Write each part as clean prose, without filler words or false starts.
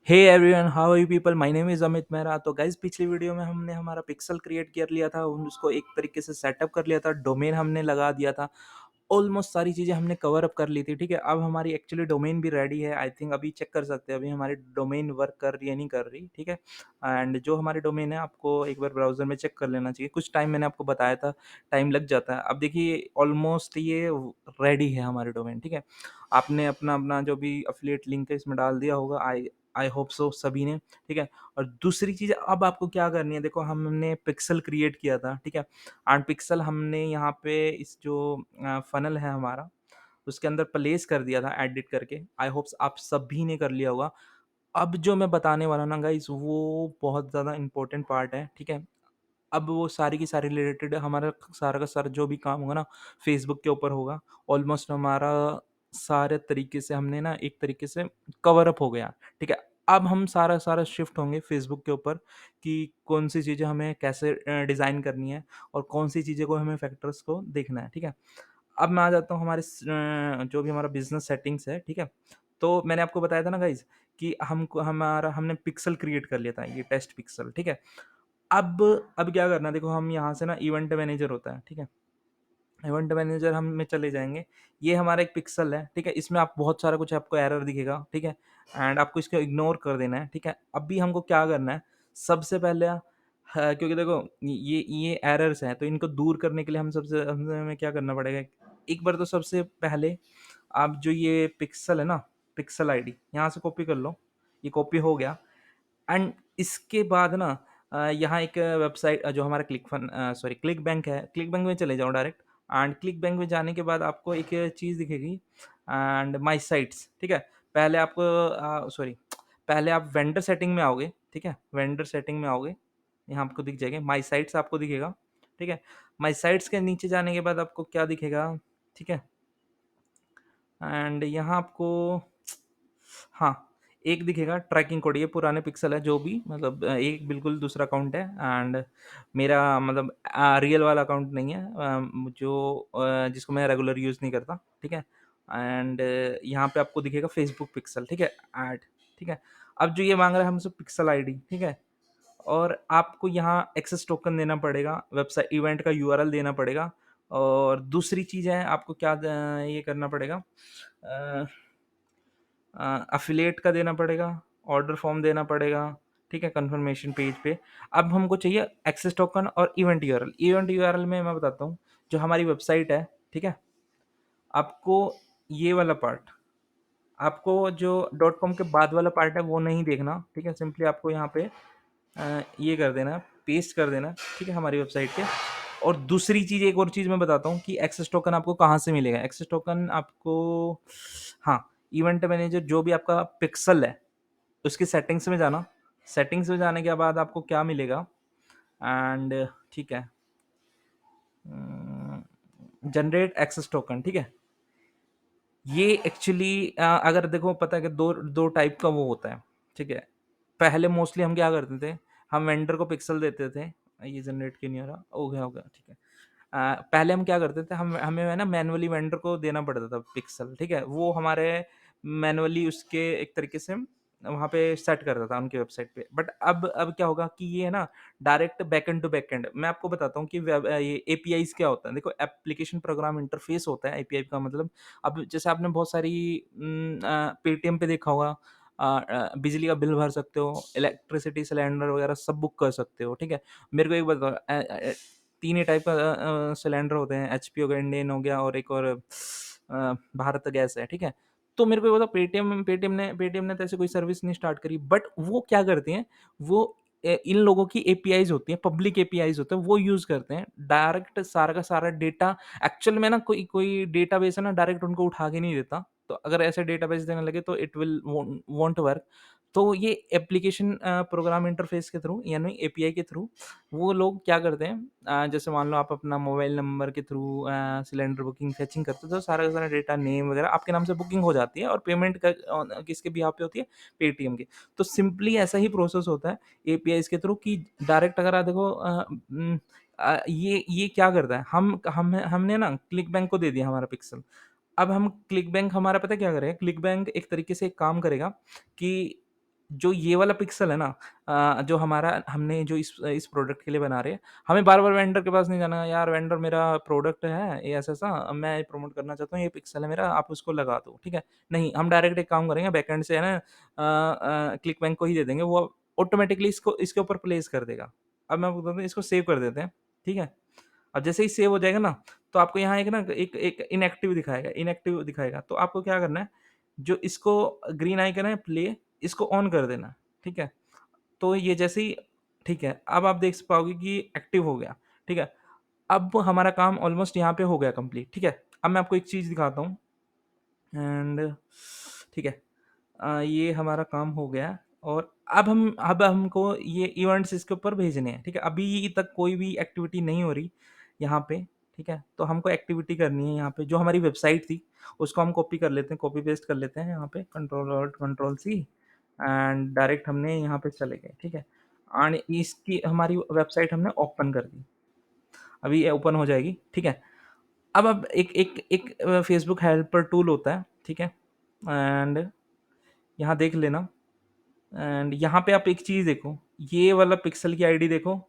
Hey everyone, how are you people? My name is Amit Mehra. तो guys, पिछली video में हमने हमारा पिक्सल क्रिएट कर लिया था, उसको एक तरीके से सेटअप कर लिया था, डोमेन हमने लगा दिया था। ऑलमोस्ट सारी चीज़ें हमने कवर अप कर ली थी, ठीक है? अब हमारी एक्चुअली डोमेन भी रेडी है। आई थिंक अभी चेक कर सकते हैं, अभी हमारी डोमेन वर्क कर रही है, नहीं कर रही, ठीक है? एंड जो हमारी डोमेन है, आपको एक बार ब्राउज़र में चेक कर लेना चाहिए। कुछ टाइम मैंने आपको बताया था, टाइम लग जाता है। अब देखिए, ऑलमोस्ट ये रेडी है हमारी डोमेन, ठीक है? आपने अपना अपना जो भी एफिलिएट लिंक है, इसमें डाल दिया होगा। आई आई होप सो सभी ने, ठीक है? और दूसरी चीज़, अब आपको क्या करनी है, देखो हमने पिक्सल क्रिएट किया था, ठीक है? एंड पिक्सल हमने यहाँ पे इस जो फ़नल है हमारा, उसके अंदर प्लेस कर दिया था एडिट करके। आई होप्स आप सभी ने कर लिया होगा। अब जो मैं बताने वाला हूँ ना गाइज़, वो बहुत ज़्यादा इम्पोर्टेंट पार्ट है, ठीक है? अब वो सारी की सारी रिलेटेड हमारा सारा का सारा जो भी काम होगा ना, फ़ेसबुक के ऊपर होगा। ऑलमोस्ट हमारा सारे तरीके से हमने ना एक तरीके से कवर अप हो गया, ठीक है? अब हम सारा शिफ्ट होंगे फ़ेसबुक के ऊपर कि कौन-सी चीज़ें हमें कैसे डिज़ाइन करनी है और कौन-सी चीज़ें को हमें फैक्टर्स को देखना है, ठीक है? अब मैं आ जाता हूँ हमारे जो भी हमारा बिज़नेस सेटिंग्स है, ठीक है? तो मैंने आपको बताया था ना गाइज़ कि हमने पिक्सल क्रिएट कर लिया था, ये टेस्ट पिक्सल, ठीक है? अब अब क्या करना है, देखो हम यहाँ से ना इवेंट मैनेजर होता है, ठीक है? इवेंट मैनेजर हम में चले जाएँगे। ये हमारा एक पिक्सल है, ठीक है? इसमें आप बहुत सारा कुछ आपको एरर दिखेगा, ठीक है? एंड आपको इसको इग्नोर कर देना है, ठीक है? अभी हमको क्या करना है, सबसे पहले क्योंकि देखो ये एरर्स हैं, तो इनको दूर करने के लिए हमें क्या करना पड़ेगा, एक बार तो सबसे पहले आप जो ये पिक्सल है ना, पिक्सल आईडी यहाँ से कॉपी कर लो। ये कॉपी हो गया। एंड इसके बाद ना यहाँ एक वेबसाइट जो हमारा क्लिक बैंक है, क्लिक बैंक में चले जाओ डायरेक्ट। एंड क्लिक बैंक में जाने के बाद आपको एक चीज़ दिखेगी, एंड माय साइट्स, ठीक है? पहले आपको पहले आप वेंडर सेटिंग में आओगे, ठीक है? वेंडर सेटिंग में आओगे, यहाँ आपको दिख जाएगा माय साइट्स, आपको दिखेगा, ठीक है? माय साइट्स के नीचे जाने के बाद आपको क्या दिखेगा, ठीक है? एंड यहाँ आपको, हाँ, एक दिखेगा ट्रैकिंग कोड, ये पुराने पिक्सल है जो भी, मतलब एक बिल्कुल दूसरा अकाउंट है। एंड मेरा मतलब रियल वाला अकाउंट नहीं है, जिसको मैं रेगुलर यूज़ नहीं करता, ठीक है? एंड यहाँ पे आपको दिखेगा फेसबुक पिक्सल, ठीक है? ऐड, ठीक है? अब जो ये मांग रहा है हमसे पिक्सल आईडी, ठीक है? और आपको यहाँ एक्सेस टोकन देना पड़ेगा, वेबसाइट इवेंट का यूआरएल देना पड़ेगा। और दूसरी चीज़ है, आपको क्या ये करना पड़ेगा, एफिलिएट का देना पड़ेगा, ऑर्डर फॉर्म देना पड़ेगा, ठीक है? कंफर्मेशन पेज पे। अब हमको चाहिए एक्सेस टोकन और इवेंट यूआरएल। इवेंट यूआरएल में मैं बताता हूँ, जो हमारी वेबसाइट है, ठीक है? आपको ये वाला पार्ट, आपको जो डॉट कॉम के बाद वाला पार्ट है वो नहीं देखना, ठीक है? सिंपली आपको यहाँ पे ये कर देना, पेस्ट कर देना, ठीक है? हमारी वेबसाइट पे। और दूसरी चीज़, एक और चीज़ मैं बताता हूँ कि एक्सेस टोकन आपको कहाँ से मिलेगा। एक्सेस टोकन आपको, हाँ, इवेंट मैनेजर जो भी आपका पिक्सल है, उसकी सेटिंग्स में जाना। सेटिंग्स में जाने के बाद आपको क्या मिलेगा, एंड ठीक है, जनरेट एक्सेस टोकन, ठीक है? ये एक्चुअली अगर देखो, पता है कि दो दो टाइप का वो होता है, ठीक है? पहले मोस्टली हम क्या करते थे, हम वेंडर को पिक्सल देते थे। ये जनरेट क्यों नहीं हो रहा? हो गया, ठीक है। पहले हम क्या करते थे, हम हमें है ना मैनुअली वेंडर को देना पड़ता था पिक्सल, ठीक है? वो हमारे मैनुअली उसके एक तरीके से वहाँ पे सेट करता था उनकी वेबसाइट पे। बट अब क्या होगा कि ये है ना डायरेक्ट बैकएंड टू बैकएंड। मैं आपको बताता हूँ कि ये एपीआईज़ क्या होता है। देखो, एप्लीकेशन प्रोग्राम इंटरफेस होता है एपीआई का मतलब। अब जैसे आपने बहुत सारी पेटीएम पे देखा होगा, बिजली का बिल भर सकते हो, इलेक्ट्रिसिटी सिलेंडर वगैरह सब बुक कर सकते हो, ठीक है? मेरे को एक बताओ, 3 ही टाइप का सिलेंडर होते हैं, एचपी हो गया, इंडेन हो गया, और एक और भारत गैस है, ठीक है? तो मेरे को ये बताओ, पेटीएम ने तो ऐसे कोई सर्विस नहीं स्टार्ट करी, बट वो क्या करते हैं, वो इन लोगों की एपीआईज़ होती हैं, पब्लिक एपीआईज़ होते हैं, वो यूज़ करते हैं। डायरेक्ट सारा का सारा डेटा एक्चुअल में ना, कोई कोई डेटाबेस है ना, डायरेक्ट उनको उठा के नहीं देता। तो अगर ऐसे डेटाबेस देने लगे तो इट विल वोंट वर्क। तो ये एप्लीकेशन प्रोग्राम इंटरफेस के थ्रू, यानी एपीआई के थ्रू, वो लोग क्या करते हैं, जैसे मान लो आप अपना मोबाइल नंबर के थ्रू सिलेंडर बुकिंग फेचिंग करते हो, तो सारा का सारा डेटा, नेम वगैरह आपके नाम से बुकिंग हो जाती है, और पेमेंट किसके बिहाफ पे होती है? पेटीएम की। तो सिंपली ऐसा ही प्रोसेस होता है एपीआईज़ के थ्रू कि डायरेक्ट अगर आप देखो, ये क्या करता है, हमने ना क्लिक बैंक को दे दिया हमारा पिक्सल। अब हम क्लिक बैंक हमारा पता है क्या करेगा? क्लिक बैंक एक तरीके से एक काम करेगा कि जो ये वाला पिक्सल है ना, जो हमारा हमने जो इस प्रोडक्ट के लिए बना रहे हैं, हमें बार-बार वेंडर के पास नहीं जाना है, यार वेंडर मेरा प्रोडक्ट है, ये ऐसा-ऐसा मैं प्रमोट करना चाहता हूँ, ये पिक्सल है मेरा, आप उसको लगा दो, ठीक है? नहीं, हम डायरेक्ट एक काम करेंगे बैकएंड से है ना, क्लिक बैंक को ही दे देंगे, वो ऑटोमैटिकली इसको इसके ऊपर प्लेस कर देगा। अब मैं आपको बताता हूँ, इसको सेव कर देते हैं, ठीक है? अब जैसे ही सेव हो जाएगा ना, तो आपको यहाँ एक ना एक एक इनएक्टिव दिखाएगा, तो आपको क्या करना है, जो इसको ग्रीन आइकन है प्ले, इसको ऑन कर देना, ठीक है? तो ये जैसे ही ठीक है, अब आप देख पाओगे कि एक्टिव हो गया, ठीक है? अब हमारा काम ऑलमोस्ट यहाँ पे हो गया कंप्लीट, ठीक है? अब मैं आपको एक चीज़ दिखाता हूँ एंड ठीक है। ये हमारा काम हो गया और अब हमको ये इवेंट्स इसके ऊपर भेजने हैं, ठीक है? अभी तक कोई भी एक्टिविटी नहीं हो रही यहाँ पे, ठीक है? तो हमको एक्टिविटी करनी है यहाँ पे, जो हमारी वेबसाइट थी, उसको हम कॉपी कर लेते हैं, कॉपी पेस्ट कर लेते हैं यहाँ पे, control alt control C and direct हमने यहाँ पे चले गए, ठीक है? एंड इसकी हमारी वेबसाइट हमने ओपन कर दी, अभी ये ओपन हो जाएगी, ठीक है? अब एक एक एक फेसबुक हेल्पर टूल होता है, ठीक है? एंड यहाँ देख लेना एंड यहाँ पे आप एक चीज़ देखो, ये वाला पिक्सल की आईडी देखो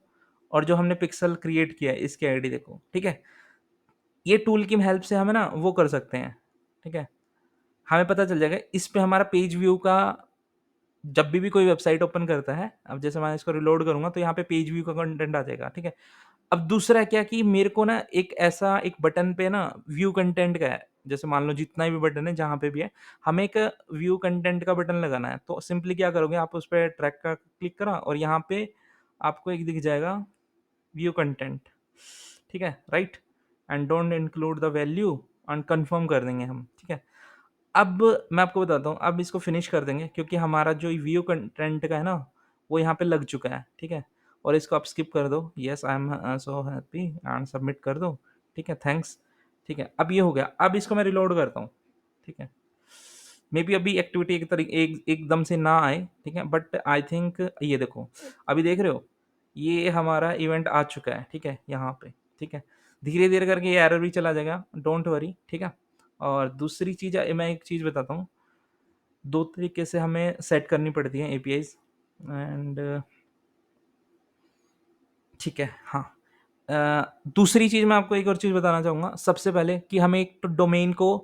और जो हमने पिक्सल क्रिएट किया है, इसकी आईडी देखो, ठीक है? ये टूल की हेल्प से हमें ना वो कर सकते हैं, ठीक है? हमें पता चल जाएगा, इस पे हमारा पेज व्यू का जब भी कोई वेबसाइट ओपन करता है, अब जैसे मैं इसको रिलोड करूँगा तो यहाँ पे पेज व्यू का कंटेंट आ जाएगा, ठीक है? अब दूसरा क्या कि मेरे को ना एक ऐसा एक बटन पे ना व्यू कंटेंट का है, जैसे मान लो जितना भी बटन है जहाँ पे भी है, हमें एक व्यू कंटेंट का बटन लगाना है। तो सिंपली क्या करोगे, आप उस पे ट्रैक का क्लिक करा और यहाँ पे आपको एक दिख जाएगा व्यू कंटेंट, ठीक है? Right? And don't include the value and confirm कर देंगे हम, ठीक है? अब मैं आपको बताता हूँ, अब इसको फिनिश कर देंगे क्योंकि हमारा जो व्यू कंटेंट का है ना, वो यहाँ पे लग चुका है, ठीक है? और इसको आप स्किप कर दो, yes I am so happy and submit कर दो, ठीक है? थैंक्स, ठीक है? अब ये हो गया, अब इसको मैं रिलोड करता हूँ, ठीक है? मेबी अभी एक्टिविटी एकदम से ना आए, ठीक है? बट आई थिंक ये देखो, अभी देख रहे हो? ये हमारा इवेंट आ चुका है, ठीक है? यहाँ पे, ठीक है? धीरे-धीरे करके ये एरर भी चला जाएगा, डोंट वरी, ठीक है? और दूसरी चीज़ मैं एक चीज़ बताता हूँ, 2 तरीके से हमें सेट करनी पड़ती हैं एपीआईज़ एंड ठीक है, हाँ। दूसरी चीज़ मैं आपको एक और चीज़ बताना चाहूँगा, सबसे पहले कि हमें एक तो डोमेन को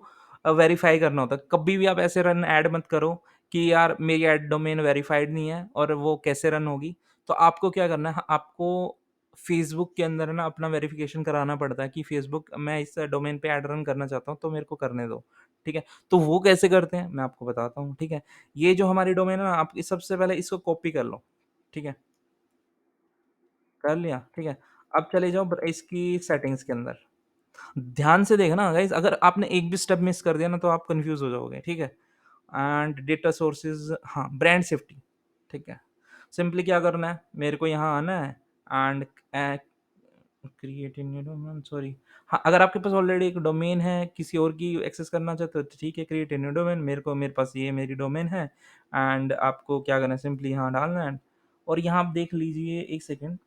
वेरीफ़ाई करना होता है। कभी भी आप ऐसे रन ऐड मत करो कि यार मेरी ऐड डोमेन वेरिफ़ाइड नहीं है और वो कैसे रन होगी। तो आपको क्या करना है, आपको फ़ेसबुक के अंदर ना अपना वेरिफ़िकेशन कराना पड़ता है कि फ़ेसबुक मैं इस डोमेन पे ऐड रन करना चाहता हूँ, तो मेरे को करने दो, ठीक है? तो वो कैसे करते हैं, मैं आपको बताता हूँ, ठीक है? ये जो हमारी डोमेन है ना, आप इस सबसे पहले इसको कॉपी कर लो, ठीक है? कर लिया, ठीक है? अब चले जाओ इसकी सेटिंग्स के अंदर। ध्यान से देखना गाइज़, अगर आपने एक भी स्टेप मिस कर दिया ना तो आप कन्फ्यूज़ हो जाओगे, ठीक है? एंड डेटा सोर्सेज़ हाँ, ब्रांड सेफ्टी, ठीक है? सिंपली क्या करना है, मेरे को यहाँ आना है and create in new domain sorry हाँ, अगर आपके पास ऑलरेडी एक डोमेन है, किसी और की एक्सेस करना चाहते हो तो ठीक है, क्रिएट इन न्यू डोमेन मेरे पास ये मेरी डोमेन है एंड आपको क्या करना है, सिंपली यहाँ डालना है और यहाँ आप देख लीजिए, 1 second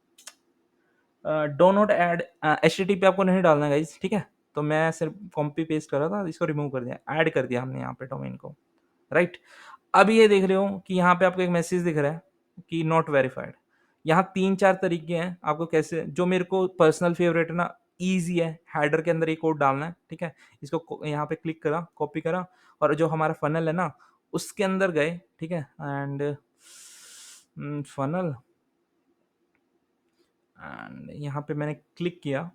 do not add HTTP आपको नहीं डालना है गाइस, ठीक है? तो मैं सिर्फ कॉपी पेस्ट कर रहा था, इसको रिमूव कर दिया, ऐड कर दिया हमने यहाँ पे डोमेन को, राइट? अब ये देख रहे हो कि यहाँ पे आपको एक मैसेज दिख रहा है कि नॉट वेरिफाइड। यहाँ 3-4 तरीके हैं आपको कैसे, जो मेरे को पर्सनल फेवरेट है ना, ईज़ी है, हेडर के अंदर ये कोड डालना है, ठीक है? इसको यहाँ पे क्लिक करा, कॉपी करा और जो हमारा फनल है ना, उसके अंदर गए, ठीक है? एंड फनल एंड यहाँ पे मैंने क्लिक किया।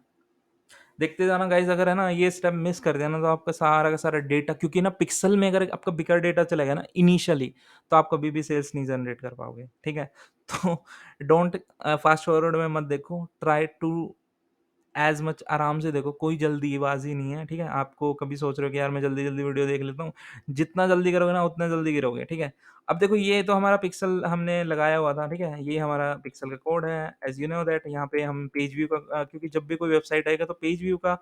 देखते जाना गाइस, अगर है ना ये स्टेप मिस कर दिया ना तो आपका सारा का सारा डेटा, क्योंकि ना पिक्सल में अगर आपका बिकर डेटा चलेगा ना इनिशियली, तो आप कभी भी सेल्स नहीं जनरेट कर पाओगे, ठीक है? तो डोंट फास्ट फॉरवर्ड में मत देखो, ट्राई टू एज़ मच आराम से देखो, कोई जल्दीबाज़ी नहीं है, ठीक है? आपको कभी सोच रहे हो कि यार मैं जल्दी-जल्दी वीडियो देख लेता हूँ, जितना जल्दी करोगे ना उतना जल्दी गिरोगे, ठीक है? अब देखो ये तो हमारा पिक्सल हमने लगाया हुआ था, ठीक है? ये हमारा पिक्सल का कोड है, एज़ यू नो दैट यहाँ पे हम पेज व्यू का क्योंकि जब भी कोई वेबसाइट आएगा तो पेज व्यू का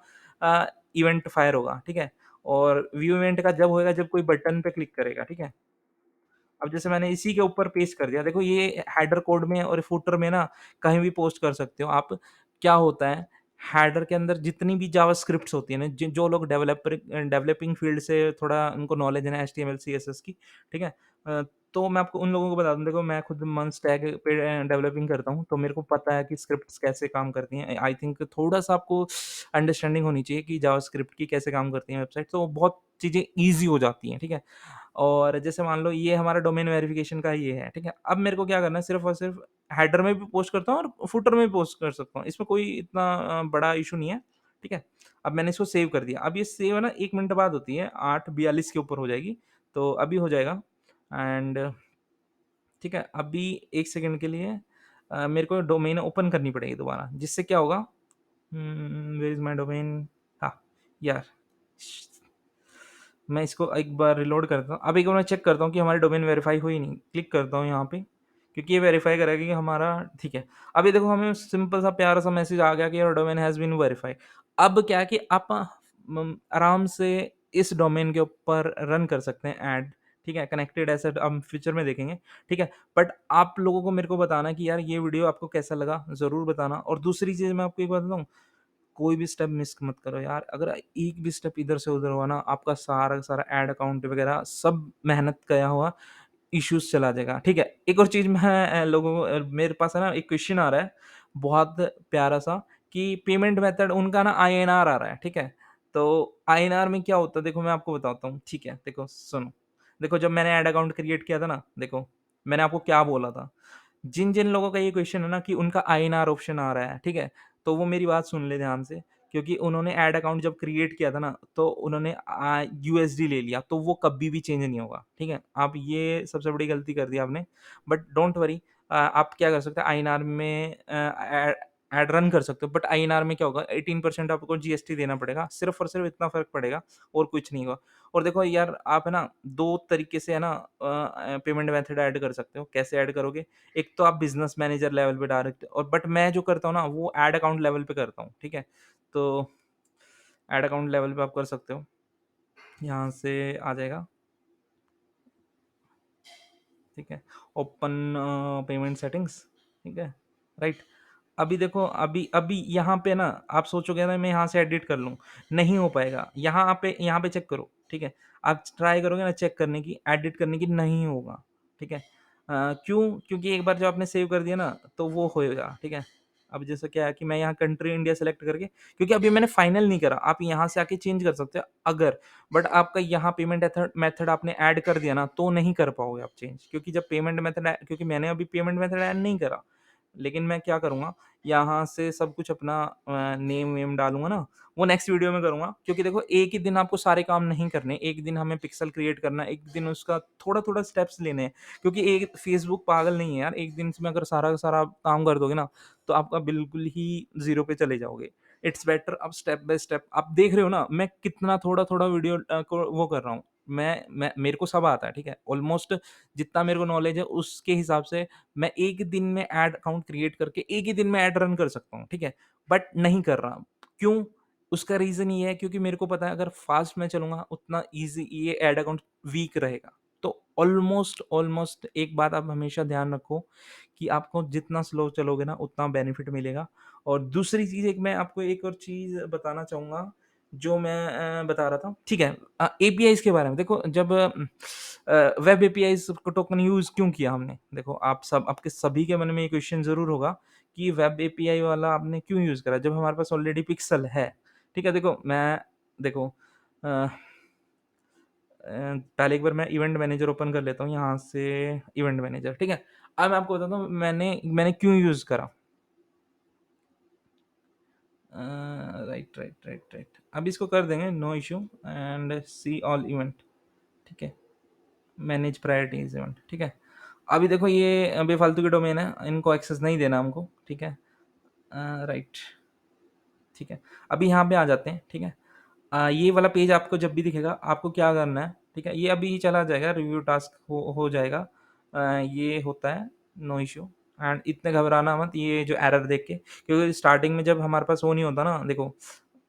इवेंट फायर होगा, ठीक है? और व्यू इवेंट का जब होएगा जब कोई बटन पे क्लिक करेगा, ठीक है? अब जैसे मैंने इसी के ऊपर पेस्ट कर दिया, देखो ये हेडर कोड में और फुटर में ना कहीं भी पोस्ट कर सकते हो आप। क्या होता है, हेडर के अंदर जितनी भी जावास्क्रिप्ट्स होती है ना, जो लोग डेवलपिंग फील्ड से थोड़ा उनको नॉलेज है ना एचटीएमएल सीएसएस की, ठीक है? तो मैं आपको उन लोगों को बता दूँ, देखो मैं खुद मंच टैग पे डेवलपिंग करता हूँ, तो मेरे को पता है कि स्क्रिप्ट्स कैसे काम करती हैं। आई थिंक थोड़ा-सा आपको अंडरस्टैंडिंग होनी चाहिए कि जावास्क्रिप्ट की कैसे काम करती हैं वेबसाइट, तो बहुत चीज़ें ईज़ी हो जाती हैं, ठीक है? और जैसे मान लो ये हमारा डोमेन वेरिफिकेशन का ये है, ठीक है? अब मेरे को क्या करना है, सिर्फ़ और सिर्फ़ हेडर में भी पोस्ट करता हूँ और फुटर में भी पोस्ट कर सकता हूँ। इसमें कोई इतना बड़ा इश्यू नहीं है, ठीक है? अब मैंने इसको सेव कर दिया। अब ये सेव है ना 1 मिनट बाद होती है, 8:42 के ऊपर हो जाएगी, तो अभी हो जाएगा एंड ठीक है, अभी 1 सेकंड के लिए मेरे को डोमेन ओपन करनी पड़ेगी दोबारा, जिससे क्या होगा वेयर इज़ माय डोमेन हाँ, यार मैं इसको एक बार रिलोड करता हूँ। अब एक बार मैं चेक करता हूँ कि हमारी डोमेन वेरीफ़ाई हुई नहीं। क्लिक करता हूँ यहाँ पे, क्योंकि ये वेरीफ़ाई करेगा कि हमारा ठीक है। अब ये देखो हमें सिंपल सा प्यारा-सा मैसेज आ गया कि your domain has been verified. अब क्या है कि आप आराम से इस डोमेन के ऊपर रन कर सकते हैं ऐड, ठीक है? कनेक्टेड एसेट हम फ्यूचर में देखेंगे, ठीक है? बट आप लोगों को मेरे को बताना है कि यार ये वीडियो आपको कैसा लगा? ज़रूर बताना और दूसरी चीज़ मैं आपको एक बात बताऊँ, कोई भी स्टेप मिस मत करो यार। अगर एक भी स्टेप इधर से उधर हुआ ना, आपका सारा का सारा ऐड अकाउंट वगैरह सब मेहनत गया हुआ इश्यूज़ चला जाएगा, ठीक है? एक और चीज़ मैं लोगों को मेरे पास है ना एक क्वेश्चन आ रहा है, बहुत प्यारा-सा कि पेमेंट मेथड उनका ना आईएनआर आ रहा है, ठीक है? तो आईएनआर में क्या होता है देखो मैं आपको बताता हूँ, ठीक है? देखो सुनो, देखो जब मैंने ऐड अकाउंट क्रिएट किया था ना, देखो मैंने आपको क्या बोला था? जिन-जिन लोगों का ये क्वेश्चन है ना कि उनका आईएनआर ऑप्शन आ रहा है, ठीक है? तो वो मेरी बात सुन ले ध्यान से, क्योंकि उन्होंने ऐड अकाउंट जब क्रिएट किया था ना, तो उन्होंने यूएसडी ले लिया, तो वो कभी भी चेंज नहीं होगा, ठीक है? आप ये सबसे बड़ी गलती कर दी आपने, बट डोंट वरी आप क्या कर सकते हैं आईएनआर में ऐड रन कर सकते हो, बट आईएनआर में क्या होगा 18% आपको जीएसटी देना पड़ेगा, सिर्फ़ और सिर्फ़ इतना फ़र्क पड़ेगा और कुछ नहीं होगा। और देखो यार आप है ना 2 तरीके से है ना पेमेंट मेथड ऐड कर सकते हो, कैसे ऐड करोगे? एक तो आप बिज़नेस मैनेजर लेवल पे डायरेक्ट और बट मैं जो करता हूँ ना वो ऐड अकाउंट लेवल पे करता हूँ, ठीक है? तो ऐड अकाउंट लेवल पे आप कर सकते हो। यहाँ से आ जाएगा, ठीक है? ओपन पेमेंट सेटिंग्स, ठीक है? राइट? अभी देखो अभी अभी यहाँ पे ना आप सोचोगे ना मैं यहाँ से एडिट कर लूँ, नहीं हो पाएगा। यहाँ पे चेक करो, ठीक है? आप ट्राई करोगे ना चेक करने की, एडिट करने की, नहीं होगा, ठीक है? क्यों? क्योंकि एक बार जब आपने सेव कर दिया ना तो वो होएगा, ठीक है? अब जैसे क्या है कि मैं यहाँ कंट्री इंडिया सेलेक्ट करके क्योंकि अभी मैंने फाइनल नहीं करा, आप यहाँ से आके चेंज कर सकते हो अगर बट आपका यहाँ पेमेंट मेथड आपने ऐड कर दिया ना तो नहीं कर पाओगे आप चेंज क्योंकि जब पेमेंट मेथड क्योंकि मैंने अभी पेमेंट मेथड ऐड नहीं करा। लेकिन मैं क्या करूँगा, यहाँ से सब कुछ अपना नेम वेम डालूँगा ना, वो नेक्स्ट वीडियो में करूँगा क्योंकि देखो एक ही दिन आपको सारे काम नहीं करने, एक दिन हमें पिक्सेल क्रिएट करना है, एक दिन उसका थोड़ा-थोड़ा स्टेप्स लेने हैं क्योंकि एक फेसबुक पागल नहीं है यार, एक दिन में अगर सारा का सारा आप काम कर दोगे ना, तो आपका बिल्कुल ही ज़ीरो पे चले जाओगे। इट्स बेटर अब स्टेप बाय स्टेप आप देख रहे हो ना, मैं कितना थोड़ा-थोड़ा वीडियो को वो कर रहा हूँ। मैं मेरे को सब आता है, ठीक है? ऑलमोस्ट जितना मेरे को नॉलेज है उसके हिसाब से मैं एक दिन में ऐड अकाउंट क्रिएट करके एक ही दिन में ऐड रन कर सकता हूँ, ठीक है? बट नहीं कर रहा। क्यों? उसका रीज़न ये है क्योंकि मेरे को पता है अगर फ़ास्ट मैं चलूँगा उतना ईज़ी ये ऐड अकाउंट वीक रहेगा। तो ऑलमोस्ट ऑलमोस्ट एक बात आप हमेशा ध्यान रखो कि आपको जितना स्लो चलोगे ना उतना बेनिफिट मिलेगा। और दूसरी चीज़ एक मैं आपको एक और चीज़ बताना चाहूँगा जो मैं बता रहा था, ठीक है? एपीआईज़ के बारे में देखो जब वेब एपीआईज़ को टोकन यूज़ क्यों किया हमने? देखो आप सब आपके सभी के मन में ये क्वेश्चन ज़रूर होगा कि वेब एपीआई वाला आपने क्यों यूज़ करा जब हमारे पास ऑलरेडी पिक्सेल है, ठीक है? देखो मैं देखो अ पहले एक बार मैं इवेंट मैनेजर ओपन कर लेता हूँ यहाँ से इवेंट मैनेजर, ठीक है? अब मैं आपको बताता हूँ मैंने मैंने क्यों यूज़ करा। Right, right, right, right. अब इसको कर देंगे no issue and see all event, ठीक है? मैनेज प्रायोरिटीज़ इवेंट, ठीक है? अभी देखो ये बेफ़ालतू के डोमेन है, इनको एक्सेस नहीं देना हमको, ठीक है? राइट, ठीक है? अभी यहाँ पे आ जाते हैं, ठीक है? ये वाला पेज आपको जब भी दिखेगा, आपको क्या करना है, ठीक है? ये अभी चला जाएगा, रिव्यू टास्क हो जाएगा। ये होता है, नो इश्यू एंड इतने घबराना मत ये जो एरर देख के, क्योंकि स्टार्टिंग में जब हमारे पास वो नहीं होता ना, देखो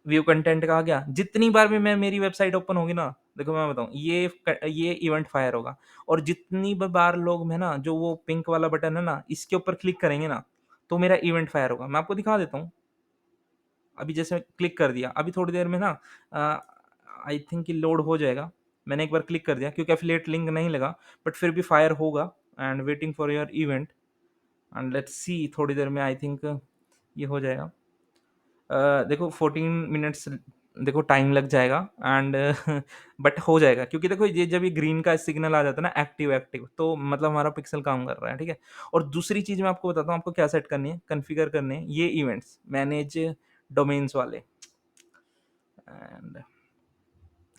व्यू कंटेंट का आ गया, जितनी बार भी मैं मेरी वेबसाइट ओपन होगी ना, देखो मैं बताऊँ, ये इवेंट फायर होगा और जितनी ब बार लोग में ना, जो वो पिंक वाला बटन है ना, इसके ऊपर क्लिक करेंगे ना, तो मेरा इवेंट फायर होगा। मैं आपको दिखा देता हूँ। अभी जैसे क्लिक कर दिया, अभी थोड़ी देर में ना आई थिंक कि लोड हो जाएगा। मैंने एक बार क्लिक कर दिया क्योंकि एफिलिएट लिंक नहीं लगा, बट फिर भी फायर होगा। And waiting for your event, and let's see, थोड़ी देर में आई थिंक ये हो जाएगा। देखो 14 मिनट्स देखो टाइम लग जाएगा, एंड बट हो जाएगा, क्योंकि देखो ये जब ये ग्रीन का सिग्नल आ जाता है ना, एक्टिव एक्टिव, तो मतलब हमारा पिक्सल काम कर रहा है, ठीक है। और दूसरी चीज मैं आपको बताता हूँ, आपको क्या सेट करनी है, कॉन्फ़िगर करने हैं ये इवेंट्स, मैनेज डोमेन्स वाले। एंड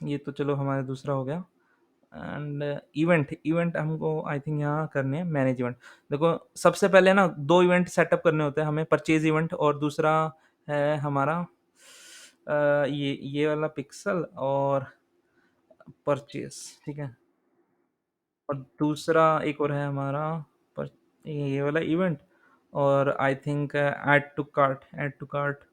ये तो चलो हमारा दूसरा हो गया। एंड इवेंट इवेंट हमको आई थिंक यहाँ करने हैं मैनेज इवेंट। देखो सबसे पहले ना दो इवेंट सेटअप करने होते हैं हमें, परचेज इवेंट और दूसरा है हमारा ये वाला पिक्सल और परचेज, ठीक है। और दूसरा एक और है हमारा पर ये वाला इवेंट, और I think add to cart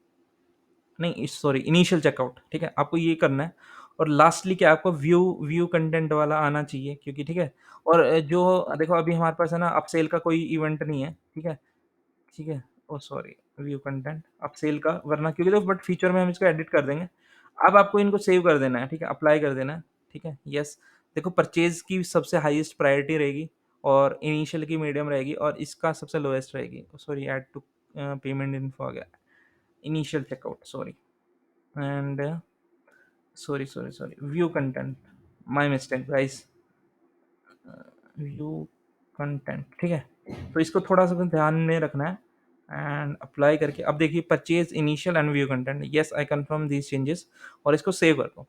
नहीं, सॉरी, इनिशियल चेकआउट, ठीक है। आपको ये करना है। और लास्टली क्या, आपको व्यू व्यू कंटेंट वाला आना चाहिए, क्योंकि ठीक है। और जो देखो अभी हमारे पास है ना अपसेल का कोई इवेंट नहीं है, ठीक है। ठीक है। Oh sorry, view content upsell का, वरना क्योंकि देखो बट फीचर में हम इसको एडिट कर देंगे। अब आपको इनको सेव कर देना है, ठीक है, अप्लाई कर देना है, ठीक है, यस। देखो परचेज की सबसे हाईएस्ट प्रायोरिटी रहेगी, और इनिशियल की मीडियम रहेगी, और इसका सबसे लोएस्ट रहेगी। Sorry, add to payment info आ गया, initial checkout, sorry. And sorry, view content, my mistake guys. View content, ठीक है। तो इसको थोड़ा सा ध्यान में रखना है। एंड अप्लाई करके अब देखिए, purchase initial and view content, yes I confirm these changes, और इसको सेव कर दो।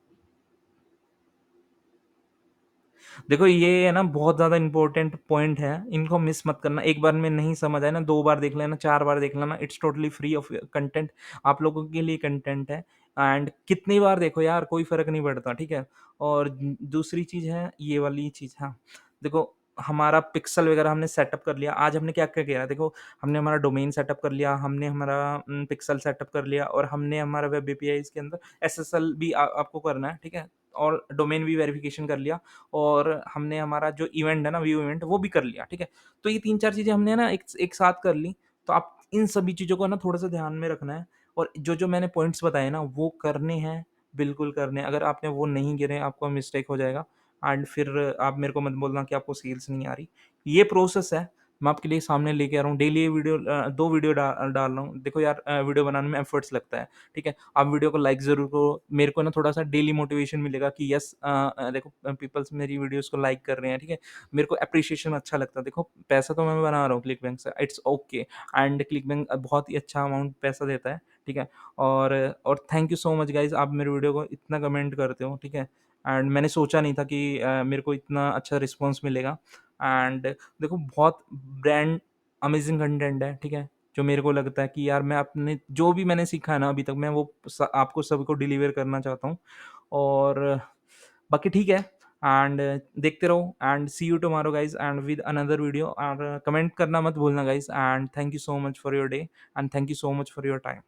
देखो ये है ना बहुत ज़्यादा इंपॉर्टेंट पॉइंट है, इनको मिस मत करना। एक बार में नहीं समझ आए ना, 2 बार देख लेना, 4 बार देख लेना, it's totally free of content, आप लोगों के लिए कंटेंट है। एंड कितनी बार देखो यार, कोई फ़र्क नहीं पड़ता, ठीक है। और दूसरी चीज़ है ये वाली चीज़, हाँ, देखो हमारा पिक्सल वगैरह हमने सेटअप कर लिया। आज हमने क्या-क्या किया, देखो हमने हमारा डोमेन सेटअप कर लिया, हमने हमारा पिक्सल सेटअप कर लिया, और हमने हमारा वेब एपीआई इसके अंदर एसएसएल भी आपको करना है, ठीक है। और डोमेन भी वेरिफिकेशन कर लिया, और हमने हमारा जो इवेंट है ना, व्यू इवेंट, वो भी कर लिया, ठीक है। तो ये 3-4 चीज़ें हमने ना एक एक साथ कर ली। तो आप इन सभी चीज़ों को ना थोड़ा-सा ध्यान में रखना है, और जो-जो मैंने पॉइंट्स बताए ना, वो करने हैं, बिल्कुल करने हैं। अगर आपने वो नहीं गिने, आपको मिस्टेक हो जाएगा, एंड फिर आप मेरे को मत बोलना कि आपको सेल्स नहीं आ रही। ये प्रोसेस है, मैं आपके लिए सामने लेके आ रहा हूँ। डेली ये वीडियो 2 वीडियो डाल रहा हूँ। देखो यार, वीडियो बनाने में एफर्ट्स लगता है, ठीक है। आप वीडियो को लाइक ज़रूर करो, मेरे को ना थोड़ा-सा डेली मोटिवेशन मिलेगा कि यस, देखो पीपल्स मेरी वीडियोज़ को लाइक कर रहे हैं, ठीक है। मेरे को एप्रिसिएशन अच्छा लगता है। देखो पैसा तो मैं बना रहा हूँ क्लिकबैंक से, इट्स ओके। एंड क्लिकबैंक बहुत ही अच्छा अमाउंट पैसा देता है, ठीक है। और thank you so much guys, आप मेरे वीडियो को इतना कमेंट करते हो, ठीक है। एंड मैंने सोचा नहीं था कि मेरे को इतना अच्छा रिस्पॉन्स मिलेगा। एंड देखो बहुत ब्रांड अमेजिंग कंटेंट है, ठीक है। जो मेरे को लगता है कि यार मैं अपने जो भी मैंने सीखा है ना अभी तक, मैं वो आपको सबको डिलीवर करना चाहता हूँ। और बाकी ठीक है। एंड देखते रहो, and see you tomorrow guys, and with another video. और कमेंट करना मत भूलना guys, and thank you so much for your day, and thank you so much for your time.